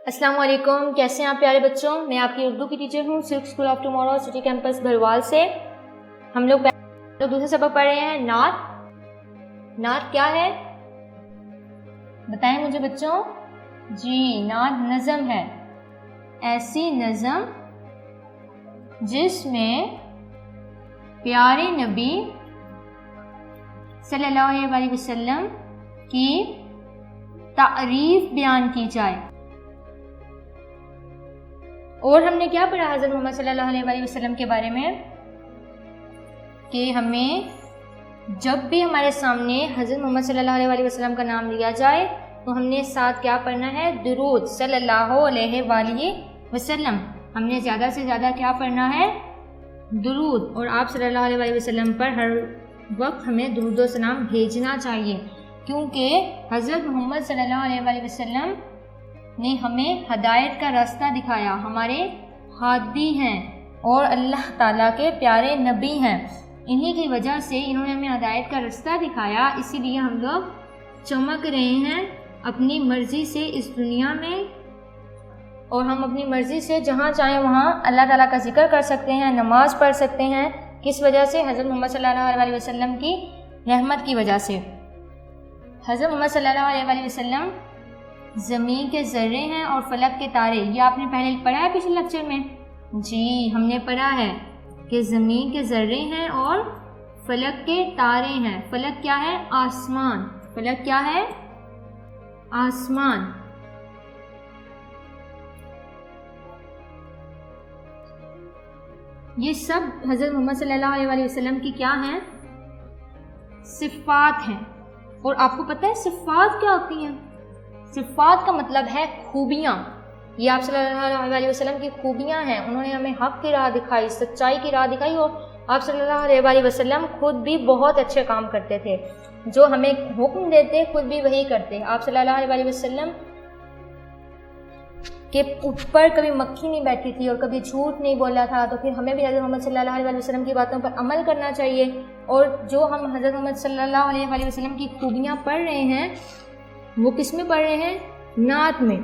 السلام علیکم، کیسے ہیں آپ پیارے بچوں؟ میں آپ کی اردو کی ٹیچر ہوں سلک school of tomorrow city campus Bharwal سے۔ ہم لوگ دوسرے سبق پڑھ رہے ہیں نعت۔ نعت کیا ہے بتائیں مجھے بچوں؟ جی، نعت نظم ہے، ایسی نظم جس میں پیارے نبی صلی اللہ علیہ وسلم کی تعریف بیان کی جائے۔ اور ہم نے کیا پڑھا حضرت محمد صلی اللہ علیہ وسلم کے بارے میں کہ ہمیں جب بھی ہمارے سامنے حضرت محمد صلی اللہ علیہ وسلم کا نام لیا جائے تو ہم نے ساتھ کیا پڑھنا ہے؟ درود صلی اللہ علیہ وآلہ وسلم۔ ہم نے زیادہ سے زیادہ کیا پڑھنا ہے؟ درود۔ اور آپ صلی اللہ علیہ وسلم پر ہر وقت ہمیں درود و سلام بھیجنا چاہیے، کیونکہ حضرت محمد صلی اللہ علیہ وسلم نے ہمیں ہدایت کا راستہ دکھایا، ہمارے ہادی ہیں اور اللہ تعالیٰ کے پیارے نبی ہیں۔ انہی کی وجہ سے انہوں نے ہمیں ہدایت کا راستہ دکھایا، اسی لیے ہم لوگ چمک رہے ہیں اپنی مرضی سے اس دنیا میں، اور ہم اپنی مرضی سے جہاں چاہیں وہاں اللہ تعالیٰ کا ذکر کر سکتے ہیں، نماز پڑھ سکتے ہیں۔ کس وجہ سے؟ حضرت محمد صلی اللہ علیہ وسلم کی رحمت کی وجہ سے۔ حضرت محمد صلی اللہ علیہ وسلم زمین کے ذرے ہیں اور فلک کے تارے۔ یہ آپ نے پہلے پڑھا ہے پچھلے لیکچر میں؟ جی، ہم نے پڑھا ہے کہ زمین کے ذرے ہیں اور فلک کے تارے ہیں۔ فلک کیا ہے؟ آسمان۔ فلک کیا ہے؟ آسمان۔ یہ سب حضرت محمد صلی اللہ علیہ وسلم کی کیا ہیں؟ صفات ہیں۔ اور آپ کو پتہ ہے صفات کیا ہوتی ہیں؟ صفات کا مطلب ہے خوبیاں۔ یہ آپ صلی اللہ علیہ وسلم کی خوبیاں ہیں، انہوں نے ہمیں حق کی راہ دکھائی، سچائی کی راہ دکھائی، اور آپ صلی اللہ علیہ وسلم خود بھی بہت اچھے کام کرتے تھے، جو ہمیں حکم دیتے خود بھی وہی کرتے۔ آپ صلی اللہ علیہ وسلم کے اوپر کبھی مکھی نہیں بیٹھی تھی اور کبھی جھوٹ نہیں بولا تھا، تو پھر ہمیں بھی حضرت محمد صلی اللہ علیہ وسلم کی باتوں پر عمل کرنا چاہیے۔ اور جو ہم حضرت محمد صلی اللہ علیہ وسلم کی خوبیاں پڑھ رہے ہیں وہ کس میں پڑھ رہے ہیں؟ نعت میں۔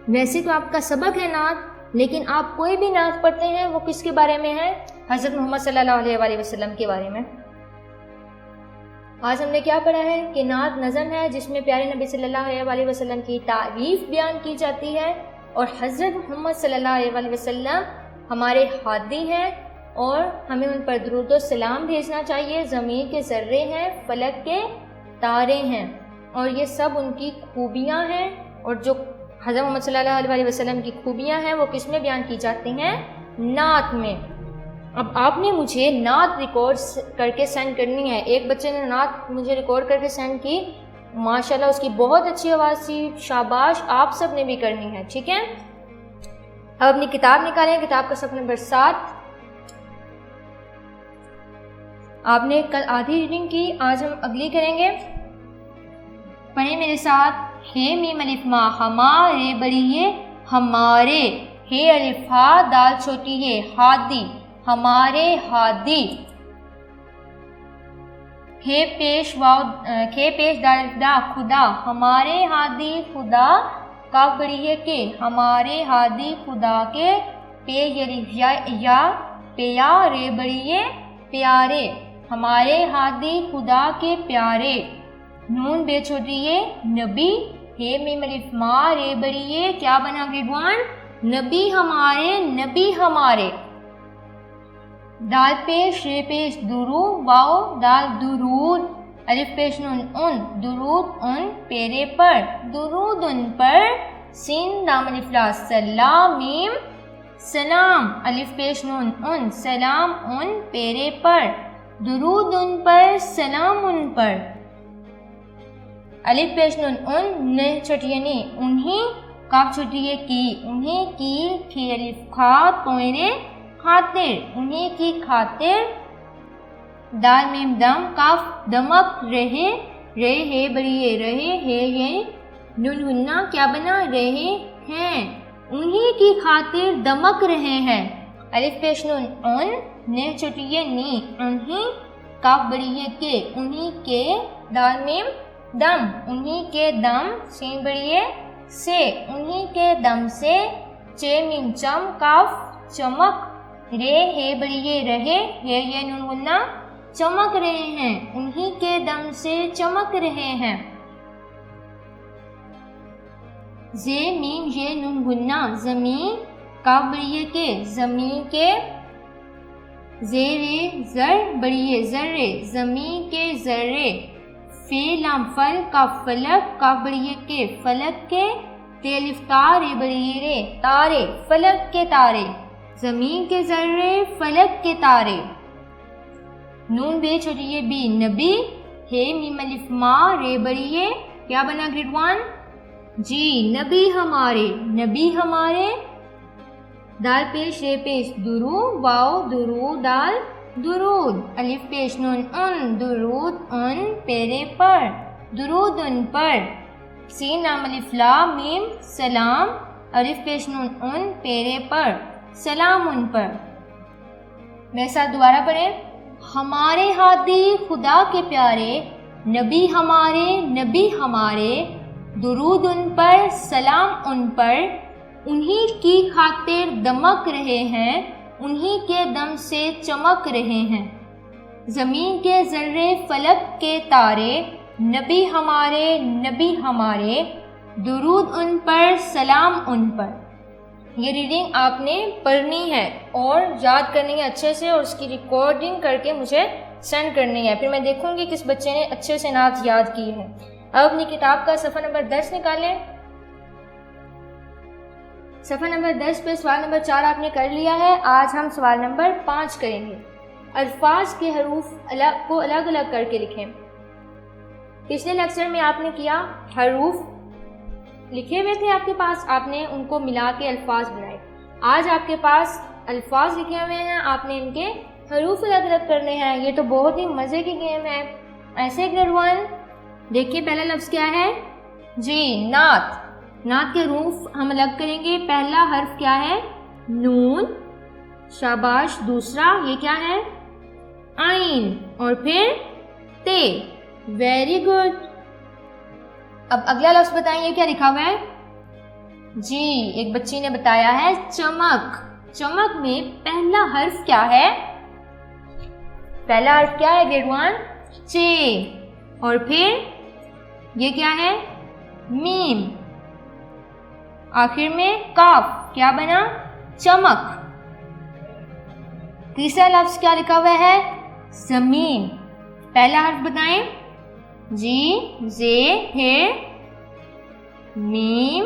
ویسے تو آپ کا سبق ہے نعت، لیکن آپ کوئی بھی نعت پڑھتے ہیں وہ کس کے بارے میں ہے؟ حضرت محمد صلی اللہ علیہ وسلم کے بارے میں۔ آج ہم نے کیا پڑھا ہے کہ نعت نظم ہے جس میں پیارے نبی صلی اللہ علیہ وسلم کی تعریف بیان کی جاتی ہے، اور حضرت محمد صلی اللہ علیہ وسلم ہمارے ہادی ہیں اور ہمیں ان پر درود و سلام بھیجنا چاہیے۔ زمین کے ذرے ہیں، فلک کے تارے ہیں، اور یہ سب ان کی خوبیاں ہیں۔ اور جو حضرت محمد صلی اللہ علیہ وسلم کی خوبیاں ہیں وہ کس میں بیان کی جاتی ہیں؟ نعت میں۔ اب آپ نے مجھے نعت ریکارڈ کر کے سینڈ کرنی ہے۔ ایک بچے نے نعت مجھے ریکارڈ کر کے سینڈ کی، ماشاءاللہ اس کی بہت اچھی آواز تھی، شاباش، آپ سب نے بھی کرنی ہے، ٹھیک ہے؟ اب اپنی کتاب نکالیں، کتاب کا صفحہ نمبر 7۔ آپ نے کل آدھی ریڈنگ کی، آج ہم اگلی کریں گے۔ پڑھیں میرے ساتھ۔ ہے میم الف ما، ہمارے بڑی ہمارے، ہے الف ہا دال چھوٹی ہے ہادی، ہمارے ہادی، ہے پیش واو، ہے پیش دال دا خدا، ہمارے ہادی خدا، کاف بڑی ہے کے، ہمارے ہادی خدا کے، پے یا پیا رے بڑی ہے پیارے، ہمارے ہادی خدا کے پیارے، نون بے چھوٹی ہے نبی، ہے میم الف ما رے بڑی ہے، کیا بنا گریڈ 1؟ نبی ہمارے، نبی ہمارے، دال پیش رے پیش درو، واو دال درود، الف پیش نون ان، درود ان پیرے پر، درود ان پر، سین لام الف لا سلام میم سلام، الف پیش نون ان، سلام ان پیرے پر، درود ان پر، سلام ان پر، الف پیش نون ان، نہ چھوٹی نی، انہیں، کاف چھوٹی ہے کی، انہیں کی، کھی الف کھا توئرے خاطر، انہیں کی خاطر، دال میم دم، کاف دمک رہے، رہے بڑی ہے رہے ہے یہ، نون ہننا کیا بنا؟ رہے ہیں، انہیں کی خاطر دمک رہے ہیں، الف پیش نون ان، نہ چھوٹی ہے نی، انہیں، کاف بڑی ہے کے، انہیں کے، دال میم دم، انہیں کے دم، سین بڑی ہے سے انہی کے دم سے، چے میم چم کاف چمک، رے ہے بڑی یہ رہے، ہے یہ نون غنہ چمک رہے ہیں، انہی کے دم سے چمک رہے ہیں۔ زے میم یہ نون غنہ زمین، کاف بڑی یہ کے زمین کے، زیرے زر بڑی یہ ذرے زمین کے ذرے، فے لام فل کاف فلک، کاف بڑی یہ کے فلک کے، تے الف تارے بڑی یہ رے تارے فلک کے تارے، زمین کے ذرے فلک کے تارے۔ نون بے چھوٹی یہ بی نبی، ہے میم الف ما رے بڑی یہ، کیا بنا گریڈ 1 جی نبی ہمارے، نبی ہمارے، دال پیش رے پیش درو، واو درو دال درود، الف پیش نون ان درود ان پیرے پر، درود ان پر، سین لام الف لا میم سلام، الف پیش نون ان پیرے پر، سلام ان پر۔ میرے ساتھ دوبارہ پڑھیں، ہمارے ہادی خدا کے پیارے، نبی ہمارے، نبی ہمارے، درود ان پر سلام ان پر، انہی کی خاطر دمک رہے ہیں، انہی کے دم سے چمک رہے ہیں، زمین کے ذرے فلک کے تارے، نبی ہمارے، نبی ہمارے، درود ان پر سلام ان پر۔ یہ ریڈنگ آپ نے پڑھنی ہے اور یاد کرنی ہے اچھے سے، اور اس کی ریکارڈنگ کر کے مجھے سینڈ کرنی ہے، پھر میں دیکھوں گی کس بچے نے اچھے سے نعت یاد کی ہے۔ اب اپنی کتاب کا صفحہ نمبر 10 نکالیں۔ صفحہ نمبر 10 پہ سوال نمبر 4 آپ نے کر لیا ہے، آج ہم سوال نمبر 5 کریں گے۔ الفاظ کے حروف کو الگ الگ کر کے لکھیں۔ پچھلے لیکچر میں آپ نے کیا، حروف لکھے ہوئے تھے آپ کے پاس، آپ نے ان کو ملا کے الفاظ بنائے۔ آج آپ کے پاس الفاظ لکھے ہوئے ہیں، آپ نے ان کے حروف الگ الگ کرنے ہیں۔ یہ تو بہت ہی مزے کی گیم ہے۔ ایسے گریڈ 1 دیکھیے پہلا لفظ کیا ہے جی نعت، نعت کے حروف ہم الگ کریں گے۔ پہلا حرف کیا ہے نون، شاباش۔ دوسرا یہ کیا ہے عین، اور پھر تے، ویری گڈ۔ اب اگلا لفظ بتائیں یہ کیا لکھا ہوا ہے جی، ایک بچی نے بتایا ہے چمک۔ چمک میں پہلا حرف کیا ہے، پہلا حرف کیا ہے گریڈ 1 چے، اور پھر یہ کیا ہے میم، آخر میں کاف، کیا بنا چمک۔ تیسرا لفظ کیا لکھا ہوا ہے زمین، پہلا حرف بتائیں جی، زے ہے میم،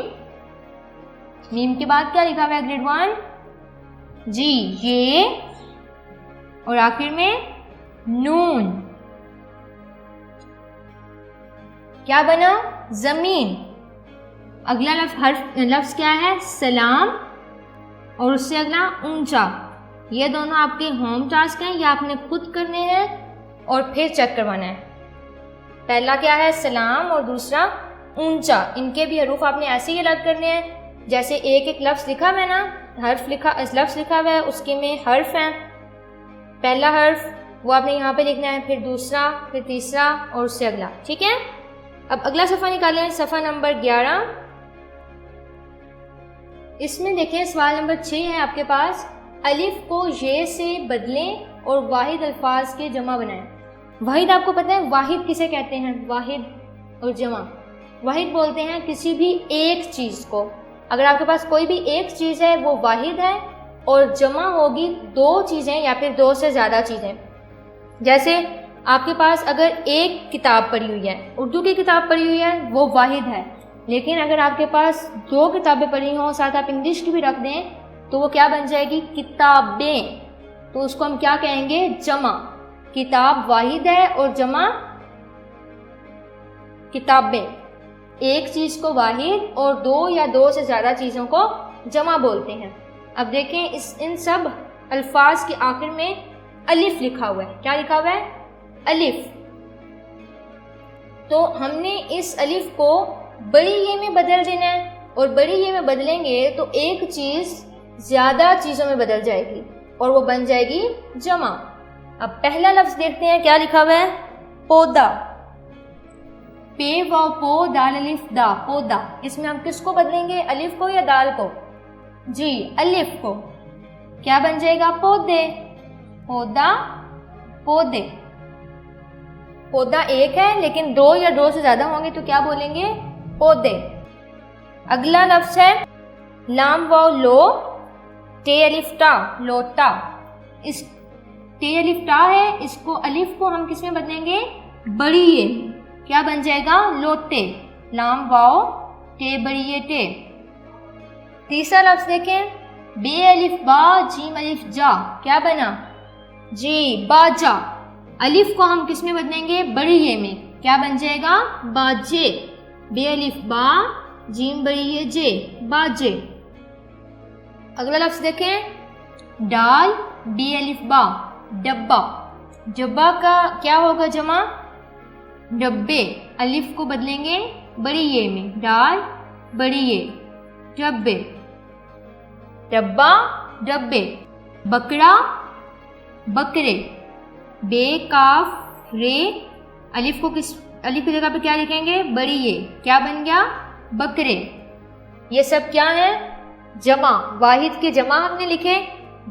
میم کے بعد کیا لکھا ہوا ہے گریڈ 1 جی یہ، اور آخر میں نون، کیا بنا زمین۔ اگلا لفظ کیا ہے سلام، اور اس سے اگلا اونچا۔ یہ دونوں آپ کے ہوم ٹاسک ہیں، یہ آپ نے خود کرنے ہیں اور پھر چیک کروانا ہے۔ پہلا کیا ہے سلام اور دوسرا اونچا، ان کے بھی حروف آپ نے ایسے ہی الگ کرنے ہیں، جیسے ایک ایک لفظ لکھا ہوا ہے نا، لفظ لکھا ہوا ہے اس کے میں حرف ہیں، پہلا حرف وہ آپ نے یہاں پہ لکھنا ہے، پھر دوسرا، پھر تیسرا، اور اس سے اگلا، ٹھیک ہے۔ اب اگلا صفحہ نکالیں، صفحہ نمبر 11۔ اس میں دیکھیں سوال نمبر 6 ہے آپ کے پاس، الف کو یہ سے بدلیں اور واحد الفاظ کے جمع بنائیں۔ واحد آپ کو پتہ ہے واحد کسے کہتے ہیں، واحد اور جمع۔ واحد بولتے ہیں کسی بھی ایک چیز کو، اگر آپ کے پاس کوئی بھی ایک چیز ہے وہ واحد ہے، اور جمع ہوگی دو چیزیں یا پھر دو سے زیادہ چیزیں۔ جیسے آپ کے پاس اگر ایک کتاب پڑھی ہوئی ہے، اردو کی کتاب پڑھی ہوئی ہے، وہ واحد ہے، لیکن اگر آپ کے پاس دو کتابیں پڑھی ہوں، ساتھ آپ انگلش کی بھی رکھ دیں، تو وہ کیا بن جائے گی کتابیں، تو اس کو ہم کیا کہیں گے جمع۔ کتاب واحد ہے اور جمع کتابیں، ایک چیز کو واحد اور دو یا دو سے زیادہ چیزوں کو جمع بولتے ہیں۔ اب دیکھیں ان سب الفاظ کے آخر میں الف لکھا ہوا ہے، کیا لکھا ہوا ہے الف، تو ہم نے اس الف کو بڑی یہ میں بدل دینا ہے، اور بڑی یہ میں بدلیں گے تو ایک چیز زیادہ چیزوں میں بدل جائے گی اور وہ بن جائے گی جمع۔ اب پہلا لفظ دیکھتے ہیں کیا لکھا ہوا ہے پودا، پے واو پو دال الف دا پودا، اس میں ہم کس کو بدلیں گے؟ الف کو یا دال کو؟ جی الف کو، کیا بن جائے گا؟ پودے، پودا پودے۔ پودا ایک ہے لیکن دو یا دو سے زیادہ ہوں گے تو کیا بولیں گے؟ پودے۔ اگلا لفظ ہے لام واو لو ٹے الف ٹا لوٹا، اس ٹے الف ٹا ہے، اس کو الف کو ہم کس میں بدلیں گے؟ بڑی یہ، کیا بن جائے گا؟ لوٹے، لام واو ٹے بڑی یہ ٹے۔ تیسرا لفظ دیکھیں بے الف با جیم الف جا، کیا بنا؟ جی باجا، الف کو ہم کس میں بدلیں گے؟ بڑی یہ میں، کیا بن جائے گا؟ باجے، بے الف با جیم بڑی یہ جے، باجے۔ اگلا لفظ دیکھیں ڈال بے الف با ڈبا، ڈبا کا کیا ہوگا جمع؟ ڈبے، الف کو بدلیں گے بڑی یہ میں، ڈال بڑی یہ ڈبے، ڈبا ڈبے۔ بکرا بکرے، بے کاف رے، الف کو الف کی جگہ پہ کیا لکھیں گے؟ بڑی یہ، کیا بن گیا؟ بکرے۔ یہ سب کیا ہے؟ جمع، واحد کے جمع ہم نے لکھے،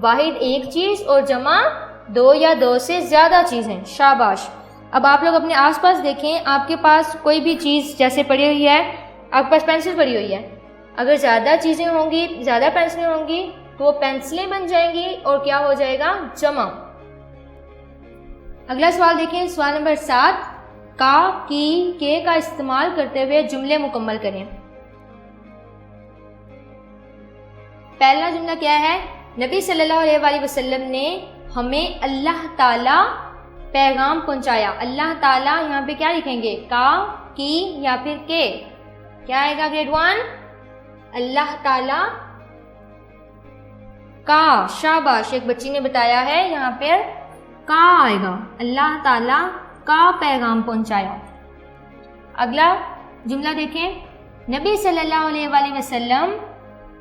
واحد ایک چیز اور جمع دو یا دو سے زیادہ چیزیں، شاباش۔ اب آپ لوگ اپنے آس پاس دیکھیں، آپ کے پاس کوئی بھی چیز جیسے پڑی ہوئی ہے، آپ کے پاس پینسل پڑی ہوئی ہے، اگر زیادہ چیزیں ہوں گی، زیادہ پینسلیں ہوں گی تو وہ پینسلیں بن جائیں گی اور کیا ہو جائے گا؟ جمع۔ اگلا سوال دیکھیں، سوال نمبر 7، کا کی کے کا استعمال کرتے ہوئے جملے مکمل کریں۔ پہلا جملہ کیا ہے؟ نبی صلی اللہ علیہ وآلہ وسلم نے ہمیں اللہ تعالیٰ پیغام پہنچایا۔ اللہ تعالیٰ یہاں پہ کیا لکھیں گے؟ کا کی یا پھر کے؟ کیا آئے گا گریڈ 1؟ اللہ تعالیٰ کا، شاباش، ایک بچی نے بتایا ہے یہاں پہ کا آئے گا، اللہ تعالیٰ کا پیغام پہنچایا۔ اگلا جملہ دیکھیں، نبی صلی اللہ علیہ وآلہ وسلم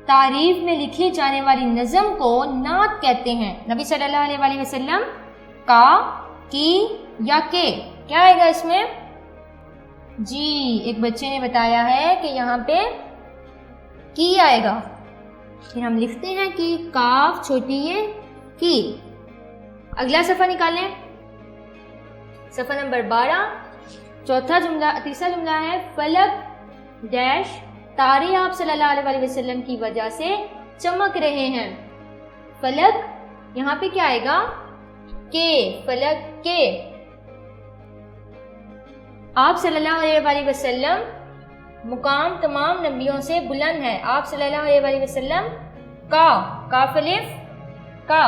تعریف میں لکھی جانے والی نظم کو نعت کہتے ہیں۔ نبی صلی اللہ علیہ وآلہ وسلم کا کی یا کے، کیا آئے گا اس میں؟ جی ایک بچے نے بتایا ہے کہ یہاں پہ کی آئے گا، پھر ہم لکھتے ہیں کہ کاف چھوٹی ہے کی۔ اگلا صفحہ نکالیں، صفحہ نمبر 12، تیسرا جملہ ہے فلک ڈیش تارے آپ صلی اللہ علیہ وسلم کی وجہ سے چمک رہے ہیں۔ فلک یہاں پہ کیا آئے گا؟ کے، فلک کے۔ آپ صلی اللہ علیہ وسلم مقام تمام نبیوں سے بلند ہے۔ آپ صلی اللہ علیہ وسلم کا، کاف الف کا۔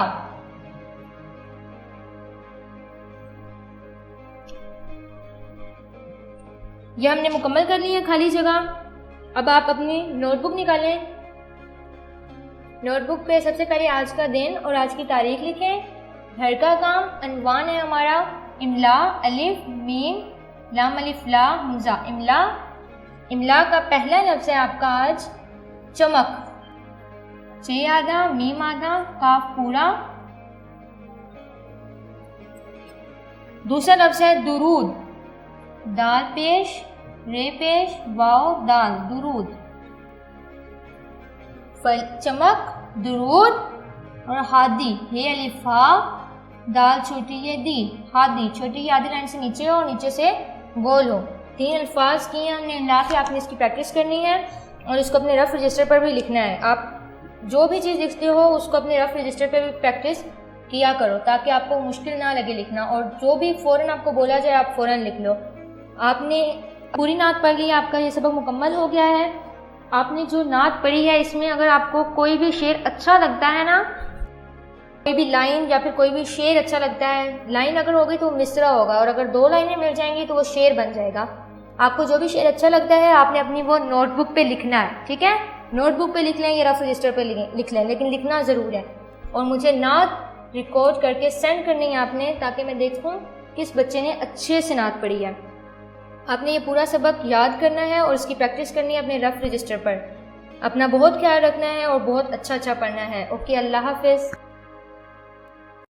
یہ ہم نے مکمل کر لی ہے خالی جگہ۔ اب آپ اپنی نوٹ بک نکالیں، نوٹ بک پہ سب سے پہلے آج کا دن اور آج کی تاریخ لکھیں۔ گھر کا کام عنوان ہے ہمارا املا، الف میم لام الف لا ہمزہ املا۔ املا کا پہلا لفظ ہے آپ کا آج چمک، چے آدھا میم آدھا کاف پورا۔ دوسرا لفظ ہے درود، دال پیش رے پیش واو دال، درود۔ چمک، درود اور ہادی، ہے الف ہا دال چھوٹی یہ دی، ہادی، چھوٹی یہ آدھی لائن سے نیچے ہو اور نیچے سے گول ہو۔ 3 الفاظ کیے ہم نے لا کے، آپ نے اس کی پریکٹس کرنی ہے اور اس کو اپنے رف رجسٹر پر بھی لکھنا ہے۔ آپ جو بھی چیز لکھتے ہو اس کو اپنے رف رجسٹر پہ بھی پریکٹس کیا کرو تاکہ آپ کو مشکل نہ لگے لکھنا، اور جو بھی فوراً آپ کو بولا جائے آپ فوراً لکھ لو۔ آپ نے پوری نعت پڑھ لی، آپ کا یہ سبق مکمل ہو گیا ہے۔ آپ نے جو نعت پڑھی ہے اس میں اگر آپ کو کوئی بھی شعر اچھا لگتا ہے نا، کوئی بھی لائن یا پھر کوئی بھی شعر اچھا لگتا ہے، لائن اگر ہوگی تو وہ مصرع ہوگا، اور اگر 2 لائنیں مل جائیں گی تو وہ شعر بن جائے گا۔ آپ کو جو بھی شعر اچھا لگتا ہے آپ نے اپنی وہ نوٹ بک پہ لکھنا ہے، ٹھیک ہے؟ نوٹ بک پہ لکھ لیں یا رف رجسٹر پہ لکھ لیں، لیکن لکھنا ضرور ہے، اور مجھے نعت ریکارڈ کر کے سینڈ کرنی ہے آپ نے، تاکہ میں دیکھوں کس بچے نے اچھے سے نعت پڑھی ہے۔ آپ نے یہ پورا سبق یاد کرنا ہے اور اس کی پریکٹس کرنی ہے اپنے رف رجسٹر پر۔ اپنا بہت خیال رکھنا ہے اور بہت اچھا پڑھنا ہے۔ اوکے، اللہ حافظ۔